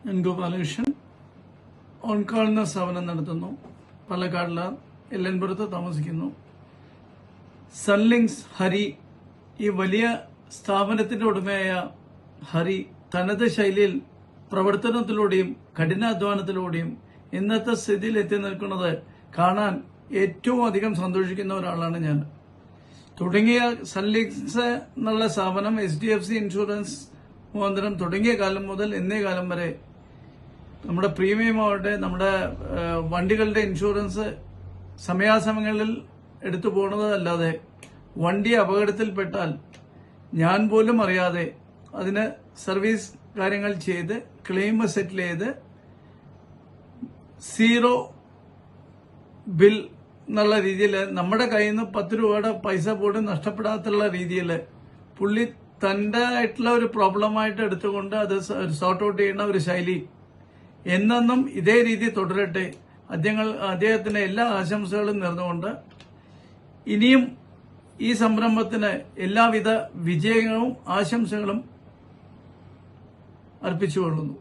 ഞാൻ ഗോപാലകൃഷ്ണൻ ഓൺകാൾ എന്ന സ്ഥാപനം നടത്തുന്നു. പാലക്കാടിലെ എല്ലൻപുരത്ത് താമസിക്കുന്നു. സൺലിങ്സ് ഹരി, ഈ വലിയ സ്ഥാപനത്തിന്റെ ഉടമയായ ഹരി തനത് ശൈലിയിൽ പ്രവർത്തനത്തിലൂടെയും കഠിനാധ്വാനത്തിലൂടെയും ഇന്നത്തെ സ്ഥിതിയിൽ എത്തി നിൽക്കുന്നത് കാണാൻ ഏറ്റവും അധികം സന്തോഷിക്കുന്ന ഒരാളാണ് ഞാൻ. തുടങ്ങിയ സൺലിങ്സ് എന്നുള്ള സ്ഥാപനം HDFC ഇൻഷുറൻസ് മുഖാന്തരം തുടങ്ങിയ കാലം മുതൽ ഇന്നേ കാലം വരെ നമ്മുടെ പ്രീമിയം ആവട്ടെ, നമ്മുടെ വണ്ടികളുടെ ഇൻഷുറൻസ് സമയാസമയങ്ങളിൽ എടുത്തു പോകുന്നതല്ലാതെ വണ്ടി അപകടത്തിൽപ്പെട്ടാൽ ഞാൻ പോലും അറിയാതെ അതിന് സർവീസ് കാര്യങ്ങൾ ചെയ്ത് ക്ലെയിം സെറ്റിൽ ചെയ്ത് സീറോ ബിൽ എന്നുള്ള രീതിയിൽ നമ്മുടെ കയ്യിൽ നിന്ന് 10 രൂപയുടെ പൈസ പോലും നഷ്ടപ്പെടാത്തുള്ള രീതിയിൽ പുള്ളി തന്റെ ആയിട്ടുള്ള ഒരു പ്രോബ്ലമായിട്ട് എടുത്തുകൊണ്ട് അത് സോർട്ട് ഔട്ട് ചെയ്യുന്ന ഒരു ശൈലി എന്നെന്നും ഇതേ രീതി തുടരട്ടെ. അദ്ദേഹത്തിന് എല്ലാ ആശംസകളും നേർന്നുകൊണ്ട് ഇനിയും ഈ സംരംഭത്തിന് എല്ലാവിധ വിജയങ്ങളും ആശംസകളും അർപ്പിച്ചുകൊള്ളുന്നു.